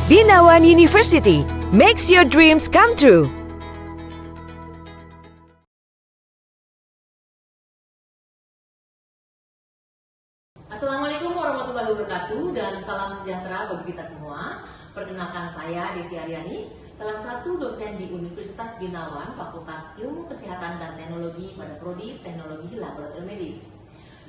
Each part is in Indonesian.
Binawan University makes your dreams come true. Assalamualaikum warahmatullahi wabarakatuh dan salam sejahtera bagi kita semua. Perkenalkan saya Desi Aryani, salah satu dosen di Universitas Binawan, Fakultas Ilmu Kesehatan dan Teknologi pada Prodi Teknologi Laboratorium Medis.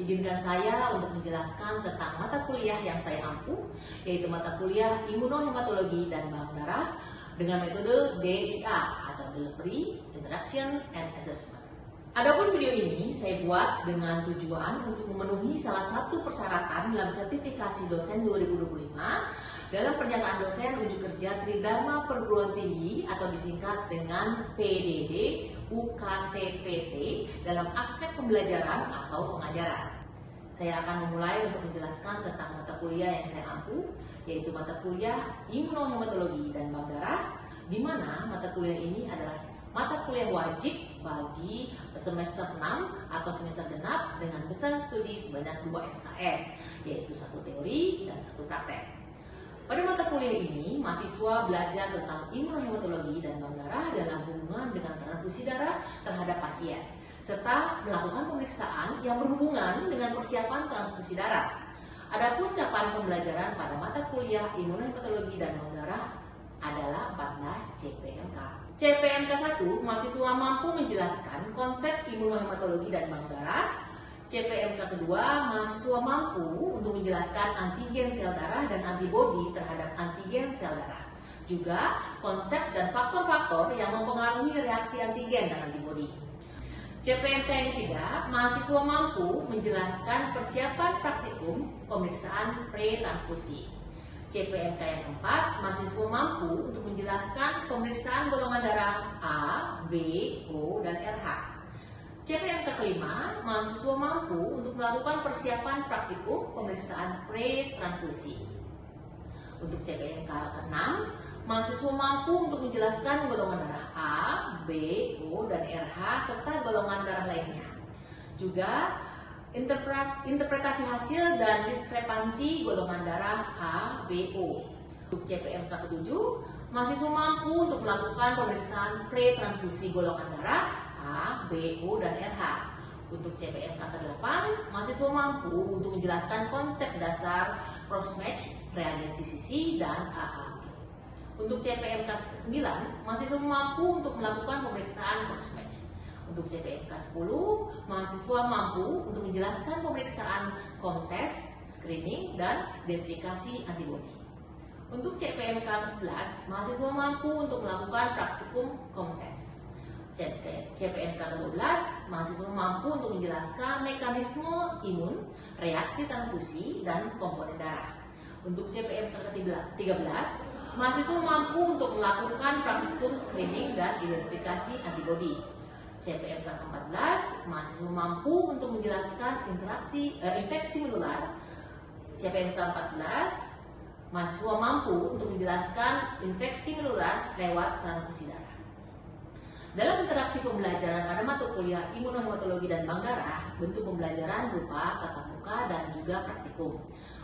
Izinkan saya untuk menjelaskan tentang mata kuliah yang saya ampu, yaitu mata kuliah Imunohematologi dan Bank Darah dengan metode DIA atau Delivery, Interaction, and Assessment. Adapun video ini saya buat dengan tujuan untuk memenuhi salah satu persyaratan dalam sertifikasi dosen 2025 dalam pernyataan dosen unjuk kerja Tridharma Perguruan Tinggi atau disingkat dengan PDD UKTPT dalam aspek pembelajaran atau pengajaran. Saya akan memulai untuk menjelaskan tentang mata kuliah yang saya ampu, yaitu mata kuliah Imunohematologi dan Bank Darah, di mana mata kuliah ini adalah mata kuliah wajib bagi semester 6 atau semester genap dengan besar studi sebanyak 2 SKS, yaitu 1 teori dan 1 praktek. Pada mata kuliah ini, mahasiswa belajar tentang imunohematologi dan bank darah dalam hubungan dengan transfusi darah terhadap pasien, serta melakukan pemeriksaan yang berhubungan dengan persiapan transfusi darah. Adapun capaian pembelajaran pada mata kuliah imunohematologi dan bank darah adalah 14 CPMK. CPMK 1, mahasiswa mampu menjelaskan konsep imunohematologi dan bank darah. CPMK kedua, mahasiswa mampu untuk menjelaskan antigen sel darah dan antibodi terhadap antigen sel darah. Juga konsep dan faktor-faktor yang mempengaruhi reaksi antigen dan antibodi. CPMK yang ketiga, mahasiswa mampu menjelaskan persiapan praktikum pemeriksaan pre-transfusi. CPMK yang keempat, mahasiswa mampu untuk menjelaskan pemeriksaan golongan darah A, B, O, dan RH. CPMK kelima, mahasiswa mampu untuk melakukan persiapan praktikum pemeriksaan pre-transfusi. Untuk CPMK keenam, mahasiswa mampu untuk menjelaskan golongan darah A, B, O, dan RH serta golongan darah lainnya. Juga interpretasi hasil dan diskrepansi golongan darah A, B, O. Untuk CPMK ketujuh, mahasiswa mampu untuk melakukan pemeriksaan pre-transfusi golongan darah A, B, O, dan RH. Untuk CPMK ke-8, mahasiswa mampu untuk menjelaskan konsep dasar cross-match, reagensi sisi, dan AHA. Untuk CPMK ke-9, mahasiswa mampu untuk melakukan pemeriksaan cross-match. Untuk CPMK 10, mahasiswa mampu untuk menjelaskan pemeriksaan COMTEST, screening, dan identifikasi antibodi. Untuk CPMK 11, mahasiswa mampu untuk melakukan praktikum COMTEST. CPMK 12, mahasiswa mampu untuk menjelaskan mekanisme imun, reaksi transfusi, dan komponen darah. Untuk CPMK 13, mahasiswa mampu untuk melakukan praktikum screening dan identifikasi antibodi. CPMK 14, mahasiswa mampu untuk menjelaskan infeksi menular. CPMK 14, mahasiswa mampu untuk menjelaskan infeksi menular lewat transfusi darah. Dalam interaksi pembelajaran pada mata kuliah imunohematologi dan bank darah, bentuk pembelajaran berupa tatap muka dan juga praktikum.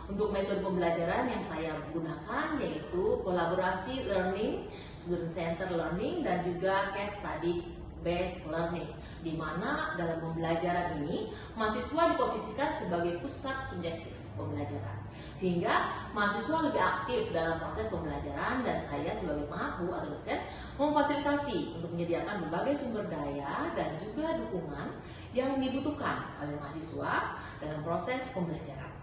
Untuk metode pembelajaran yang saya gunakan yaitu kolaborasi learning, student center learning, dan juga case study based learning, di mana dalam pembelajaran ini mahasiswa diposisikan sebagai pusat subjektif pembelajaran, sehingga mahasiswa lebih aktif dalam proses pembelajaran dan saya sebagai pengampu atau dosen memfasilitasi untuk menyediakan berbagai sumber daya dan juga dukungan yang dibutuhkan oleh mahasiswa dalam proses pembelajaran.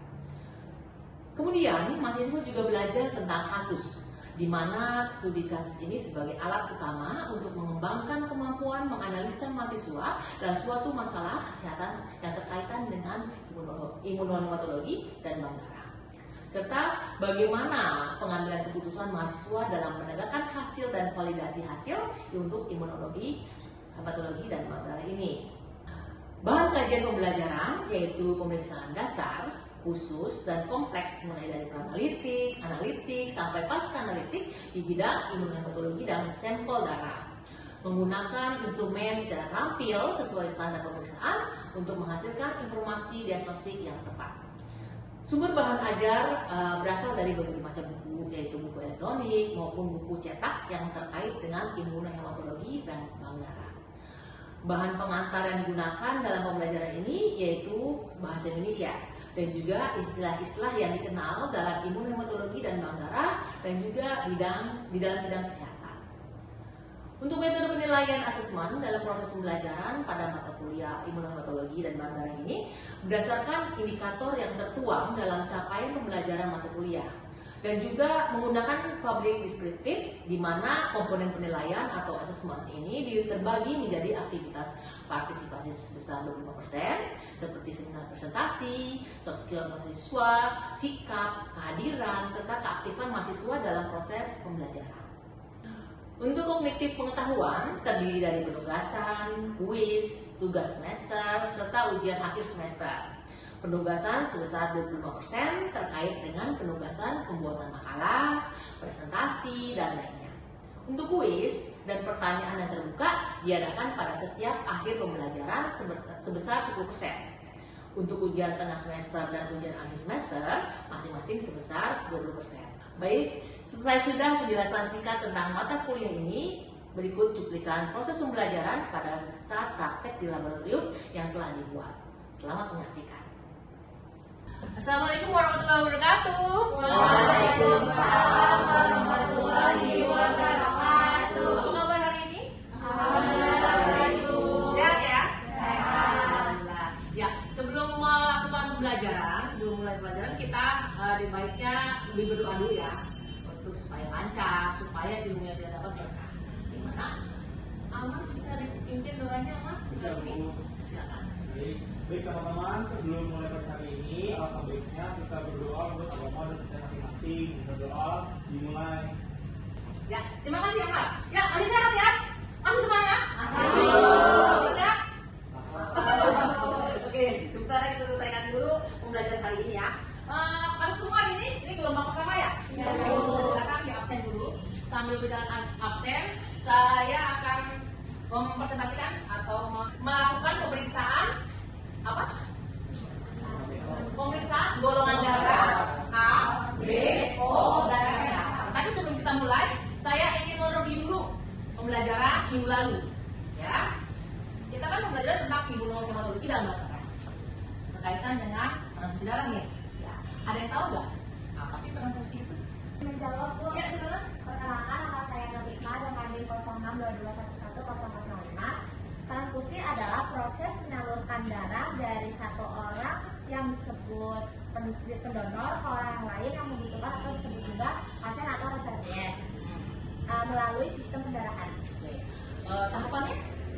Kemudian mahasiswa juga belajar tentang kasus, di mana studi kasus ini sebagai alat utama untuk mengembangkan kemampuan menganalisa mahasiswa dalam suatu masalah kesehatan yang terkaitan dengan imunohematologi dan bank darah, serta bagaimana pengambilan keputusan mahasiswa dalam menegakkan hasil dan validasi hasil untuk imunologi, hematologi, dan bank darah ini. Bahan kajian pembelajaran yaitu pemeriksaan dasar, khusus, dan kompleks mulai dari analitik, sampai pasca analitik di bidang imunohematologi dan sampel darah, menggunakan instrumen secara terampil sesuai standar pemeriksaan untuk menghasilkan informasi diagnostik yang tepat. Sumber bahan ajar berasal dari berbagai macam buku, yaitu buku elektronik maupun buku cetak yang terkait dengan imunohematologi dan bank darah. Bahan pengantar yang digunakan dalam pembelajaran ini yaitu bahasa Indonesia dan juga istilah-istilah yang dikenal dalam imunohematologi dan bank darah dan juga di dalam bidang kesehatan. Untuk metode penilaian asesmen dalam proses pembelajaran pada mata kuliah imunohematologi dan bank darah ini berdasarkan indikator yang tertuang dalam capaian pembelajaran mata kuliah dan juga menggunakan public descriptive di mana komponen penilaian atau asesmen ini terbagi menjadi aktivitas partisipasi sebesar 25% seperti seminar presentasi, soft skill mahasiswa, sikap, kehadiran, serta keaktifan mahasiswa dalam proses pembelajaran. Untuk kognitif pengetahuan terdiri dari penugasan, kuis, tugas semester, serta ujian akhir semester. Penugasan sebesar 25% terkait dengan penugasan pembuatan makalah, presentasi, dan lainnya. Untuk kuis dan pertanyaan yang terbuka diadakan pada setiap akhir pembelajaran sebesar 10%. Untuk ujian tengah semester dan ujian akhir semester masing-masing sebesar 20%. Baik, setelah sudah penjelasan singkat tentang mata kuliah ini, berikut cuplikan proses pembelajaran pada saat praktek di laboratorium yang telah dibuat. Selamat menyaksikan. Assalamualaikum warahmatullahi wabarakatuh. Waalaikumsalam warahmatullahi wabarakatuh. Apa kabar hari ini? Alhamdulillah. Sehat ya? Sehat. Alhamdulillah. Ya, sebelum melakukan pembelajaran, sebelum mulai pembelajaran kita di baiknya lebih berdoa dulu ya, untuk supaya lancar, supaya ilmu yang kita dapat berkah. Gimana? Aman bisa dipimpin doanya, Aman? Bisa, Bu. Silakan. Baik teman-teman, sebelum mulai pada hari ini, alangkah baiknya kita berdoa untuk agama dan kita masing-masing. Berdoa dimulai. Ya, terima kasih Aman. Ya, masih sehat ya? Masih semangat? Ya? Oke, sebentar kita selesaikan dulu pembelajaran kali ini ya. Pada semua ini gelombang pertama ya? Ya. Silakan di absen dulu. Sambil berjalan absen, saya akan mempresentasikan atau melakukan pemeriksaan apa? Pemeriksaan golongan darah A, B, O, dan F. Tapi sebelum kita mulai, saya ingin mereview dulu pembelajaran minggu lalu. Ya, kita kan belajar tentang imunohematologi dan bank darah berkaitan dengan transfusi darah ya. Ya. Ada yang tahu nggak apa sih transfusi itu? Menjawab, Bu. Ya, silakan. Perkenalkan, nama saya Novita dengan NIM 0622111005. Transfusi adalah proses menyalurkan darah dari satu orang yang disebut pendonor ke orang lain yang membutuhkan atau disebut juga pasien atau resepien melalui sistem pendarahan. Oke. Tahapannya?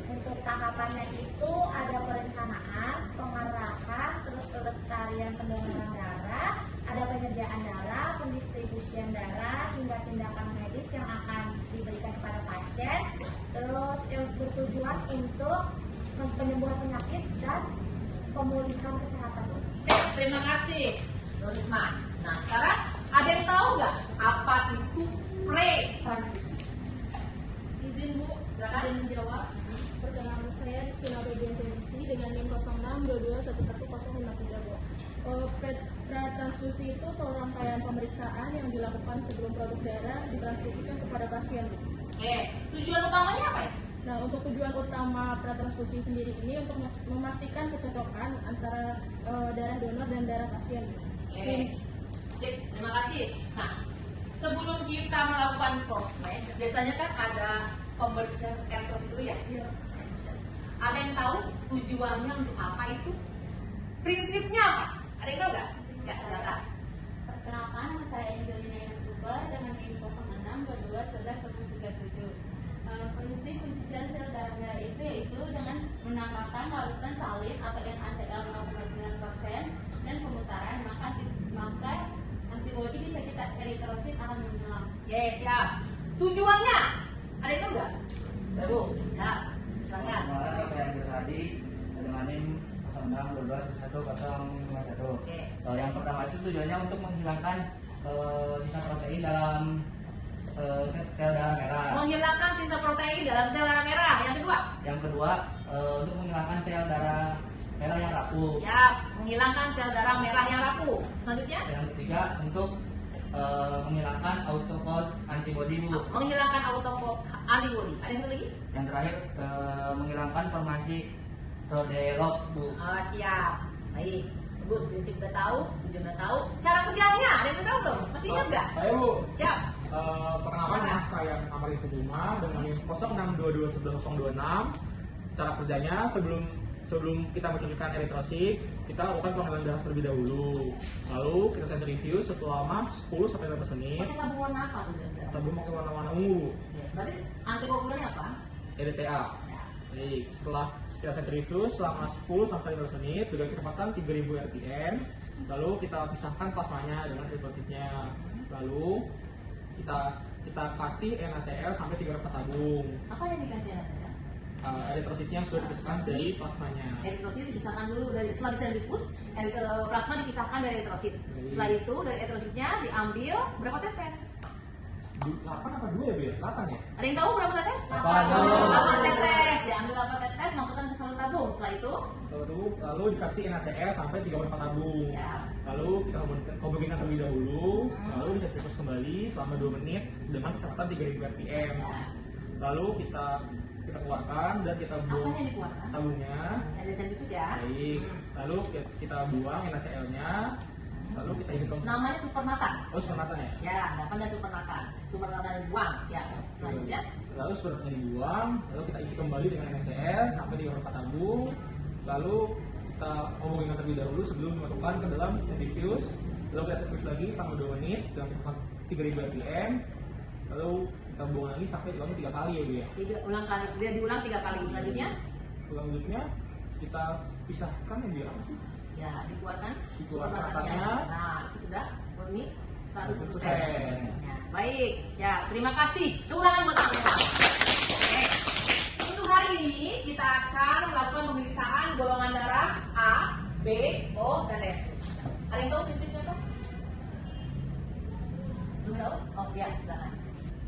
Untuk tahapannya itu ada perencanaan, pengarahan, terus pelestarian pendonoran darah, ada penyediaan darah, pendistribusian darah, hingga tindakan medis yang akan diberikan kepada pasien, terus yang bertujuan untuk penyembuhan penyakit dan pemulihan kesehatan. Sip, terima kasih Norisma. Nah, sekarang ada yang tahu nggak apa itu pre-transfusi? Izin Bu, Silakan. izin menjawab. Perkenalkan saya Rizkina Febriansyah dengan NIM 0622111053 Bu. Pratransfusi itu seorang rangkaian pemeriksaan yang dilakukan sebelum produk darah ditransfusikan kepada pasien Bu. Oke, tujuan utamanya apa ya? Nah, untuk tujuan utama pratransfusi sendiri ini untuk memastikan kecocokan antara darah donor dan darah pasien. Oke, sip, terima kasih. Nah, sebelum kita melakukan cross-match, biasanya kan ada pembersihan eritrosit dulu ya? Iya. Ada yang tahu tujuannya untuk apa itu? Prinsipnya apa? Ada yang tahu nggak? Ya, silakan. Perkenalkan, nama saya Angelina Youtuber dengan NIM 0622111037. Prinsip pencucian sel darah merah itu yaitu dengan menambahkan larutan salin atau NaCl 0,9% dan pemutaran, maka antibodi di sekitar eritrosit akan menyelam. Oke, siap. Tujuannya? Ada yang tahu nggak? Ya, Bu. Ya, silakan. Kemarin saya Andrew Sadi dengan NIM 0622111051. Oke. Yang pertama itu tujuannya untuk menghilangkan sisa protein dalam sel darah merah. Menghilangkan sisa protein dalam sel darah merah. Yang kedua? Yang kedua untuk menghilangkan sel darah merah yang rapuh. Ya, menghilangkan sel darah merah yang rapuh. Selanjutnya, Yang ketiga untuk menghilangkan autophagy antibody Bu. menghilangkan autophagy antibody. Ada yang satu lagi? Yang terakhir menghilangkan formasi prodelog Bu. Oh, siap. Baik. Bagus, prinsip udah tahu, tujuan udah tahu. Cara kerjanya, ada yang udah tahu belum? Masih ingat nggak? Saya Bu. Siap. Perkenalkan ya, saya Amarin Sukuma dengan NIM 06221126. Cara kerjanya sebelum kita menunjukkan eritrosit, kita lakukan pengambilan darah terlebih dahulu. Lalu kita sentrifuge selama 10 sampai 15 menit. Pakai tabung warna apa tuh? Tabung pakai warna-warna ungu, Ya, berarti antikoagulannya apa? EDTA. Ya. Baik, setelah kita sentrifuge selama 10 sampai 15 menit dengan kecepatan 3000 rpm, lalu kita pisahkan plasmanya dengan eritrositnya. Lalu kita kasih NaCl sampai 3 tabung. Apa yang dikasih anak saya? Eritrositnya sudah dipisahkan dari plasmanya. Eritrosit dipisahkan dulu dari setelah disentrifus, plasma dipisahkan dari eritrosit. Setelah itu dari eritrositnya diambil berapa tetes? 8 apa 2 ya Bu ya? 8 ya? Ada yang tahu berapa tetes? 8 8. tetes. Diambil 8 tetes, masukkan ke satu tabung. Setelah itu, Lalu dikasih NaCl sampai 3 tabung. ya. Lalu kita homogenkan terlebih dahulu, lalu disentrifus kembali selama 2 menit dengan kecepatan 3000 rpm. Lalu kita keluarkan dan kita Apa buang yang dikeluarkan? tabungnya. Ada sentrifus ya. Baik. Lalu kita buang NaCl-nya. Lalu kita hitung. Namanya supernatan. Oh, supernatant ya? Ya, dapat dan supernatan. Supernatan dibuang. Ya. Selanjutnya, Lalu supernatant dibuang, lalu kita isi kembali dengan NaCl sampai 3 tabung. Lalu kita homogenkan terlebih dahulu sebelum dimasukkan ke dalam centrifuge. Lalu kita centrifuge lagi selama 2 menit dengan kecepatan 3000 rpm. Lalu kita buang lagi sampai diulang 3 kali ya Bu ya. diulang 3 kali. Selanjutnya, Selanjutnya kita pisahkan ya Bu ya. ya dikeluarkan Dikeluarkan supernatannya. akarnya. Nah, itu sudah murni 100%. 100%. Ya, baik, siap. Terima kasih. Tepuk tangan buat semua. Oke. Untuk hari ini kita akan melakukan pemeriksaan golongan darah A, B, O, dan S. Ada yang tahu prinsipnya apa? Belum tahu? Oh ya, silakan.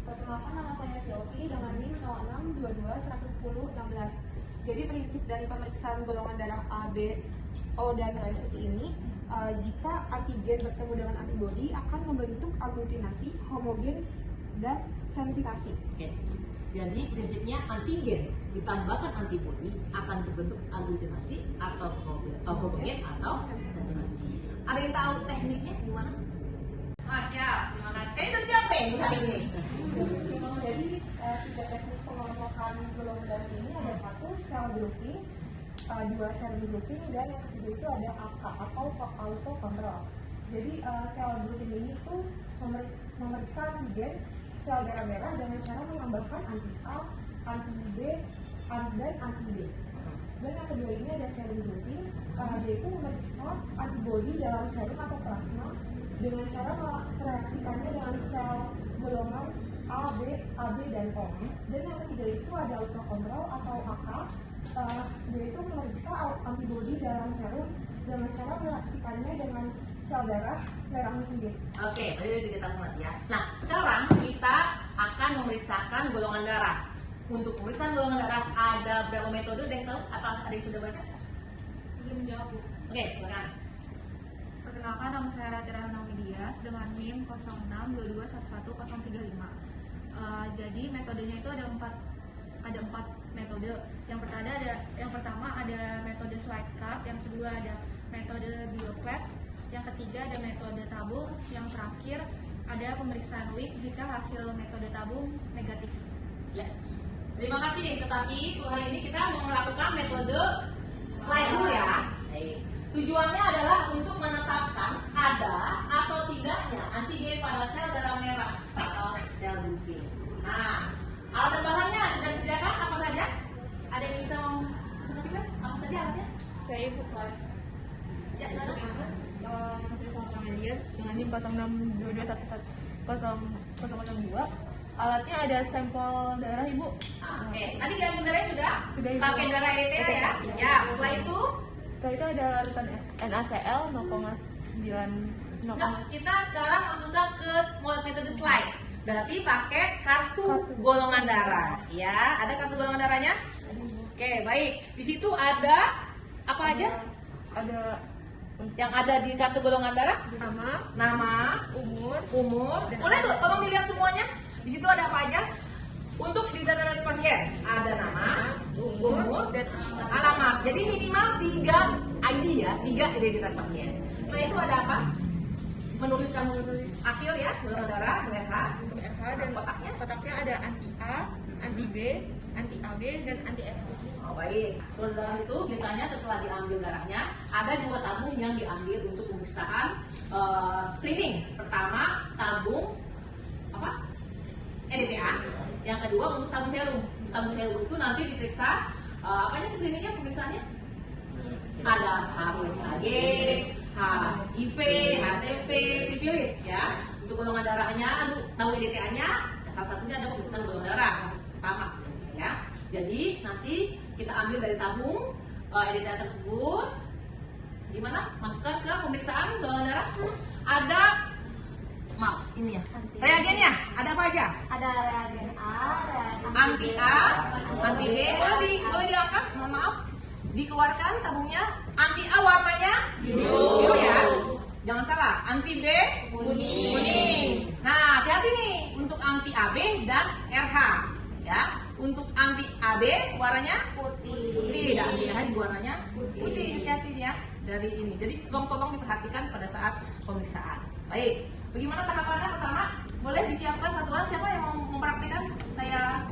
Perkenalkan, nama saya Silvi dengan NIM 06221116. Jadi prinsip dari pemeriksaan golongan darah A, B, O, dan resus ini, jika antigen bertemu dengan antibodi akan membentuk aglutinasi, homogen, dan sensitasi. Oke. Jadi prinsipnya antigen ditambahkan antibodi akan terbentuk aglutinasi atau homogen atau sensitasi. Ada yang tahu tekniknya gimana? Ah, siap. Terima kasih. Kayaknya udah siap nih hari ini. Jadi tiga teknik pengelompokan golongan darah ini ada satu cell grouping, dua cell grouping, dan yang ketiga itu ada AK atau auto control. Jadi cell grouping ini tuh memeriksa antigen sel darah merah dengan cara menambahkan anti A, anti B, dan anti D. Dan yang kedua ini ada serum grouping, yaitu memeriksa antibodi dalam serum atau plasma dengan cara mereaksikannya dengan sel golongan A, AB, dan O. Dan yang ketiga itu ada autocontrol atau AK, yaitu memeriksa antibodi dalam serum dengan cara mereaksikannya dengan sel darah merahnya sendiri. Oke, berarti kita mulai ya. Nah, sekarang kita akan memeriksakan golongan darah. Untuk pemeriksaan golongan darah ada berapa metode? Ada yang tahu? Apa ada yang sudah baca? Belum jawab, Bu. Oke, silakan. Perkenalkan, nama saya Ratira Naumidias dengan NIM 0622111035. Jadi metodenya itu ada empat metode. Yang pertama ada metode slide card, yang kedua ada metode bioplet, yang ketiga ada metode tabung, yang terakhir ada pemeriksaan WIC jika hasil metode tabung negatif. Ya. Terima kasih. Tetapi untuk hari ini kita mau melakukan metode slide dulu ya. Baik. Tujuannya adalah untuk menetapkan ada atau tidaknya antigen pada sel darah merah atau sel grouping. Nah, alat dan bahannya sudah disediakan apa saja? Ada yang bisa menginstruksikan apa saja alatnya? Saya Ibu Slide. Ya, silakan. Masih sama media dengan NIM 0622110002. Alatnya ada sampel darah Ibu. Oke, tadi diambil darahnya sudah? Sudah, Ibu. Pakai darah ETA ya? Ya, setelah itu Setelah itu ada larutan NaCl 0,9. nah, kita sekarang masukkan ke metode slide. Berarti pakai kartu golongan darah. Ya, ada kartu golongan darahnya? Oke, baik. Di situ ada Apa aja Ada yang ada di kartu golongan darah? Nama, umur. Boleh tuh, tolong dilihat semuanya. Di situ ada apa aja? Untuk identitas pasien, ada nama, umur, dan alamat. Jadi minimal 3 ID ya, 3 identitas pasien. Setelah itu ada apa? Menuliskan hasil ya, golongan darah, RH, dan kotaknya. kotaknya ada anti A, anti B, anti AB, dan anti F. Oh, baik. Donor darah itu biasanya setelah diambil darahnya ada 2 tabung yang diambil untuk pemeriksaan screening. Pertama tabung apa? EDTA. Yang kedua untuk tabung serum. Tabung serum itu nanti diperiksa apanya screeningnya pemeriksaannya? Ada HSAG, HIV, HCV, sifilis ya. Untuk golongan darahnya, tabung EDTA-nya salah satunya ada pemeriksaan golongan darah pertama sebenarnya ya. Jadi nanti kita ambil dari tabung EDTA tersebut, gimana? Masukkan ke pemeriksaan golongan darah. Ada, maaf ini ya, reagennya ada apa aja? Ada reagen A, reagen Anti A, anti B, boleh diangkat, mohon maaf, dikeluarkan tabungnya. Anti A warnanya biru ya, jangan salah. Anti B kuning. Nah, hati-hati nih untuk anti AB dan RH ya. Untuk anti AB warnanya putih dan anti RH juga warnanya putih. Hati-hati ya dari ini. Jadi tolong diperhatikan pada saat pemeriksaan. Baik, bagaimana tahapannya? Pertama, boleh disiapkan satu orang. Siapa yang mau mempraktikkan? Saya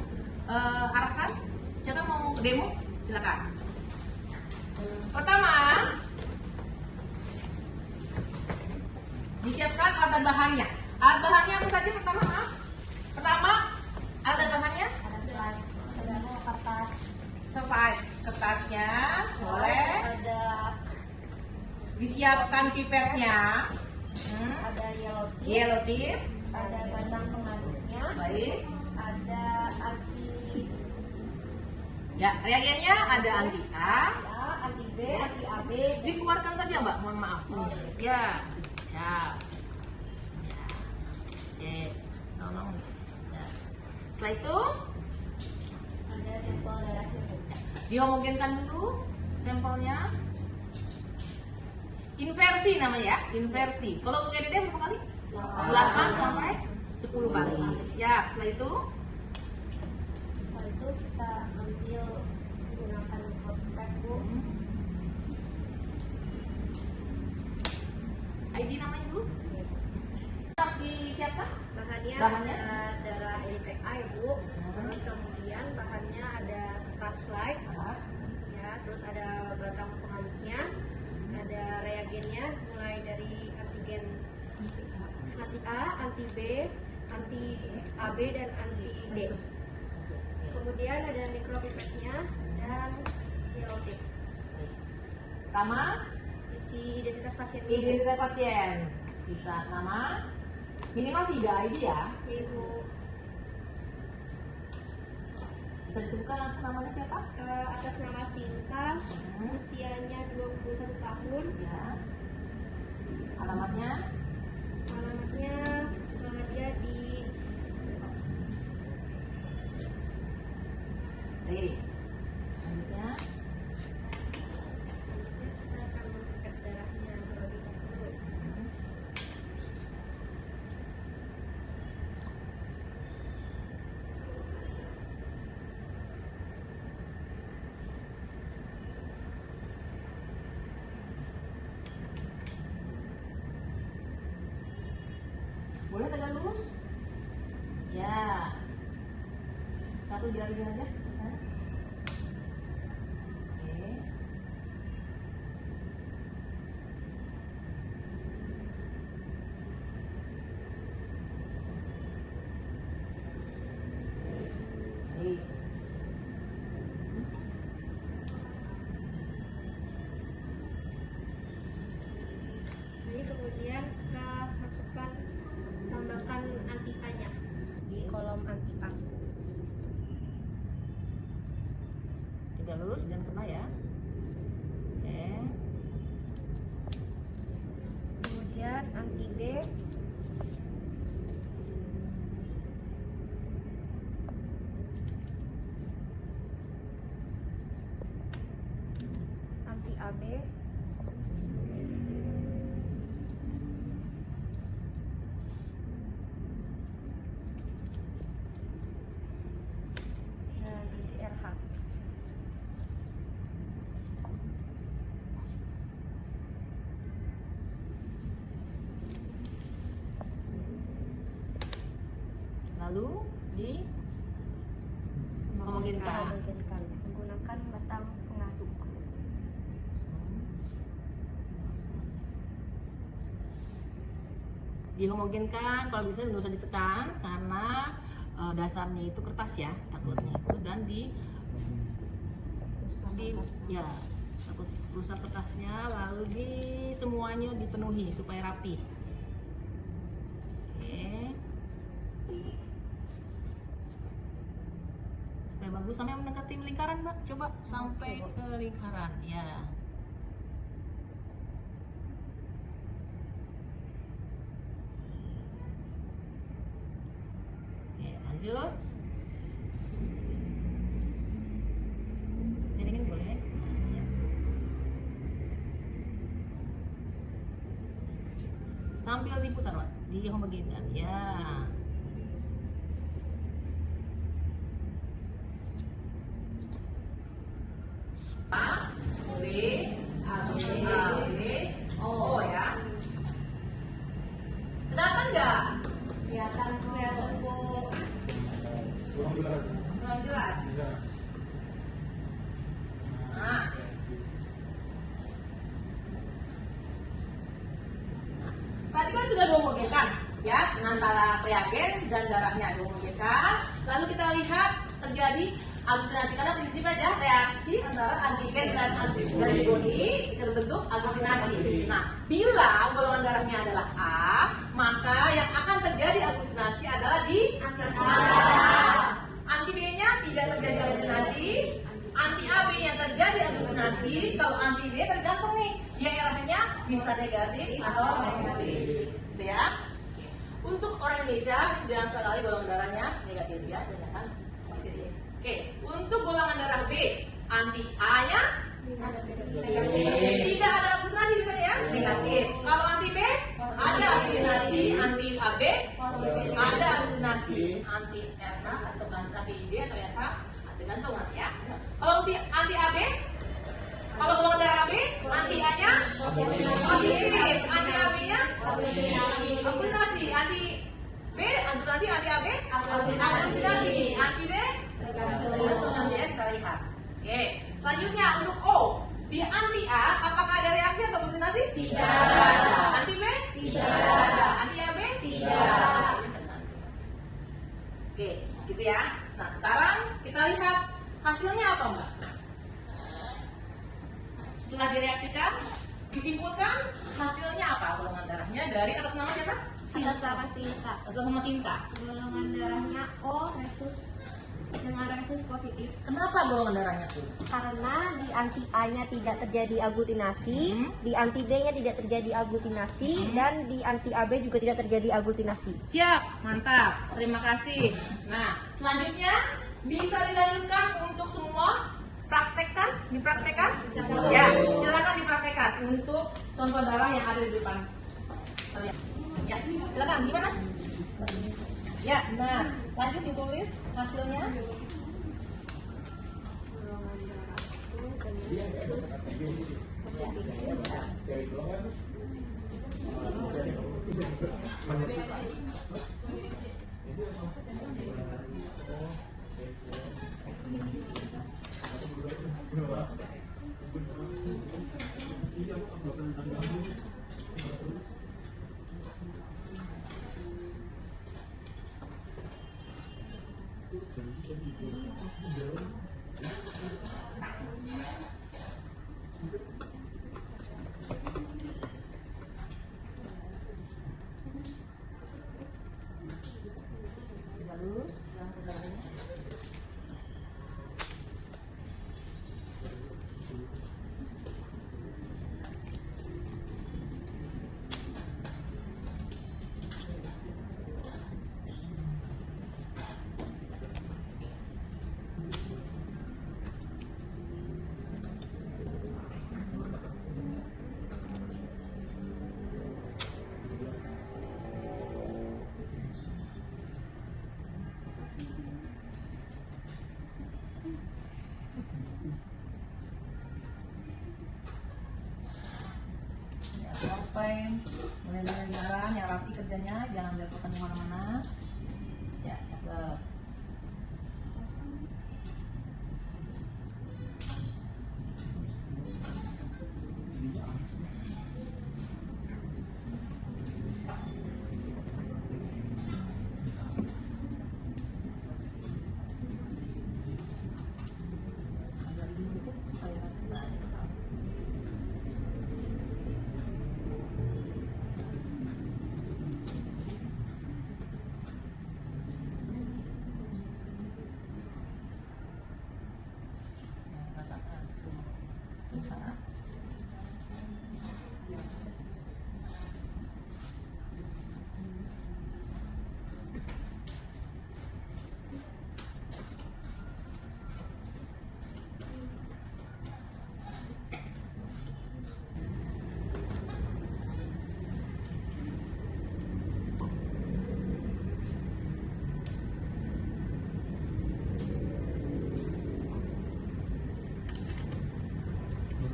arahkan. Siapa mau demo? Silakan. Pertama, disiapkan alat dan bahannya. Alat bahannya apa saja? Pertama, alat dan bahannya ada kertas, slide kertasnya, boleh. ada Disiapkan pipetnya, ada yellow tip, ada batang pengaduknya, baik. ada anti Ya, reagennya ada anti A. anti B, anti AB, Dikeluarkan saja Mbak, mohon maaf. Ya, siap. Ya, sip. Tolong. Ya. Setelah itu ada sampel darah cukup. dihomogenkan dulu sampelnya. Inversi namanya ya, inversi. Kalau untuk EDT berapa kali? 8 sampai 10 kali. Siap. Setelah itu Setelah itu kita ambil menggunakan hotpad bu. ID namanya dulu. Harus disiapkan. Bahannya Bahannya? ada darah EDTA ya bu. Terus kemudian bahannya ada kertas slide, ya, terus ada batang pengaduknya, ada reagennya mulai dari antigen anti A, anti B, anti AB dan anti D. Kemudian ada mikropipetnya dan yellow tip. Pertama, Isi identitas pasien identitas pasien. Bisa nama, minimal 3 ID ya. Ibu Bisa disebutkan langsung namanya siapa? atas nama Sinta, usianya 21 tahun, Ya. Alamatnya alamatnya dia di baik. Selanjutnya kita akan mengangkat darahnya terlebih dahulu. boleh tegak lurus? Ya. Satu jari aja. Oke. Baik. Jadi kemudian kita masukkan, tambahkan anti A-nya di kolom anti A. Tegak lurus dan kena ya. Oke. Kemudian anti B, anti AB, lalu homogenikan. Menggunakan batang pengaduk. Dihomogenkan, kalau bisa nggak usah ditekan karena dasarnya itu kertas ya, takutnya itu, dan ya takut rusak kertasnya, lalu semuanya dipenuhi supaya rapi. Oke, supaya bagus sampai mendekati lingkaran, Mbak. Coba sampai ke lingkaran ya. Lanjut. Ini boleh. Ya. Sambil diputar, Pak. Dihomogenkan. Ya. A, B, A, B, O ya. Kelihatan nggak? Kelihatan Bu. Kurang jelas. Nah. Tadi kan sudah dihomogenkan ya, antara reagen dan darahnya dihomogenkan. Lalu kita lihat terjadi aglutinasi, karena prinsipnya ada reaksi antara antigen dan antibody terbentuk aglutinasi. Nah, bila golongan darahnya adalah A, maka yang akan terjadi aglutinasi adalah di anti B-nya tidak terjadi aglutinasi, anti AB yang terjadi aglutinasi. Kalau anti B tergantung nih, dia arahnya bisa negatif atau positif. Gitu ya. Untuk orang Indonesia, jangan sekali golongan darahnya negatif ya, kebanyakan positif. Oke, untuk golongan darah B, anti A-nya tidak ada aglutinasi misalnya ya, negatif. Kalau anti B ada aglutinasi, anti AB ada aglutinasi, anti RH atau anti D atau RH tergantung nanti ya. Kalau anti AB, kalau golongan darah AB, anti A-nya positif, anti AB-nya aglutinasi, anti B aglutinasi, anti AB aglutinasi, anti D tergantung nanti ya, kita lihat. Oke, selanjutnya untuk O, di anti A apakah ada reaksi atau aglutinasi? Tidak ada. Anti B? Tidak ada. Anti AB? Tidak. Oke, gitu ya. Nah, sekarang kita lihat hasilnya apa, Mbak? Setelah direaksikan, disimpulkan hasilnya apa golongan darahnya dari atas nama siapa? Atas nama Sinta. Atas nama Sinta. Golongan darahnya O dengan resus positif. Kenapa golongan darahnya tuh? Karena di anti A-nya tidak terjadi aglutinasi, di anti B-nya tidak terjadi aglutinasi, dan di anti AB juga tidak terjadi aglutinasi. Siap, mantap. Terima kasih. Nah, selanjutnya bisa dilanjutkan untuk semua dipraktekkan? Ya, silakan dipraktekkan untuk contoh darah yang ada di depan kalian. Ya, silakan. Gimana? Ya, nah, lanjut ditulis hasilnya. Lurus, sekarang ke darahnya. Sampai mulai dari jalan yang rapi kerjanya, jangan berpotan kemana-mana. Ya,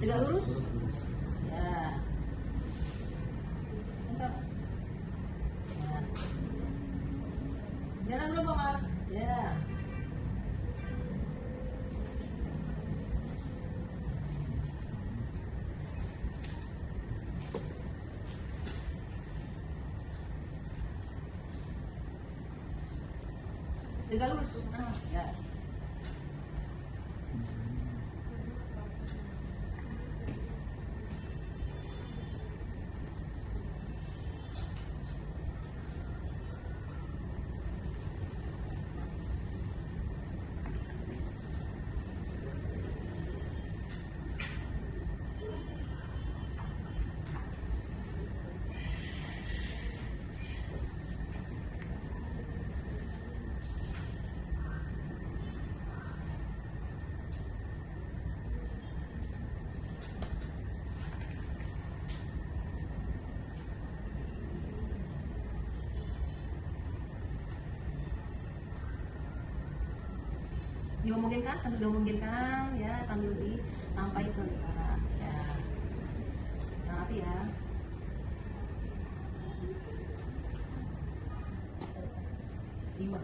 Tegak lurus. Ya. Mantap. Ya. Jalan dulu Bang. Ya. Tegak lurus. Nah, ya. Diomongkan sambil diomongkan ya, sambil sampai ke arah ya. Yang rapi ya. Lima.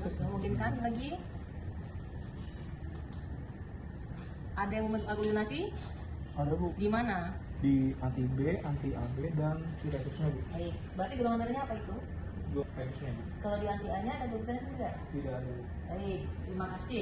Diomongkan lagi. Ada yang membentuk aglutinasi? Ada Bu, Di mana? di anti B, anti AB, dan virusnya Bu. Baik. Berarti golongan darahnya apa itu? Dua virusnya Bu. Kalau di anti A-nya ada aglutinasi tidak? Tidak ada Bu. Baik. Terima kasih.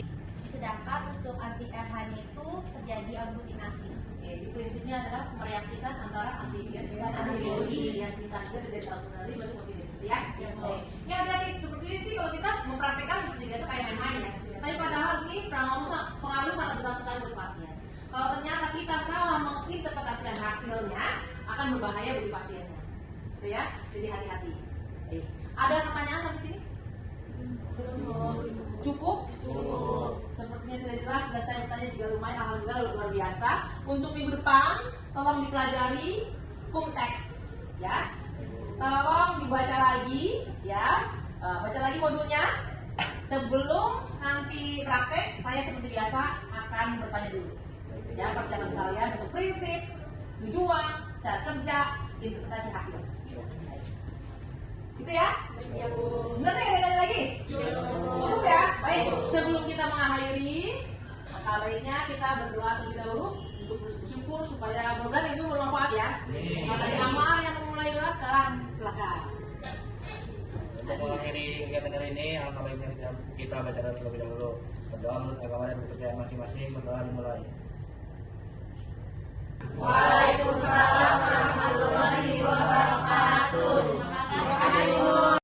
Sedangkan untuk anti RH-nya itu terjadi aglutinasi. Oke, jadi prinsipnya adalah mereaksikan antara antibiotik dan antibodi yang singkatnya dari alkoholi berarti positif, ya. Baik. Ya hati-hati seperti ini sih kalau kita mempraktekkan seperti biasa kayak main-main ya. Tapi padahal ini pengaruh sangat besar sekali buat pasien. Kalau ternyata kita salah menginterpretasikan hasilnya akan berbahaya bagi pasiennya, gitu ya. Jadi hati-hati. Baik. Ada pertanyaan sampai sini? Cukup? Cukup. Sepertinya sudah jelas dan saya bertanya juga lumayan, alhamdulillah luar biasa. Untuk minggu depan tolong dipelajari kumtes ya. Tolong dibaca lagi ya. Baca lagi modulnya. Sebelum nanti praktek, saya seperti biasa akan bertanya dulu. Ya, persiapan kalian untuk prinsip, tujuan, cara kerja, interpretasi hasil. Gitu ya? Ya Bu. Benar nggak ada lagi? Cukup ya? Baik. Sebelum kita mengakhiri, maka baiknya kita berdoa terlebih dahulu untuk bersyukur supaya mudah-mudahan itu bermanfaat ya. Maka dari Amar yang memulai doa sekarang, silakan. Untuk mengakhiri kegiatan hari ini, alangkah baiknya kita baca doa terlebih dahulu. Berdoa menurut agama dan kepercayaan masing-masing. Berdoa dimulai. Waalaikumsalam warahmatullahi wabarakatuh. Terima kasih.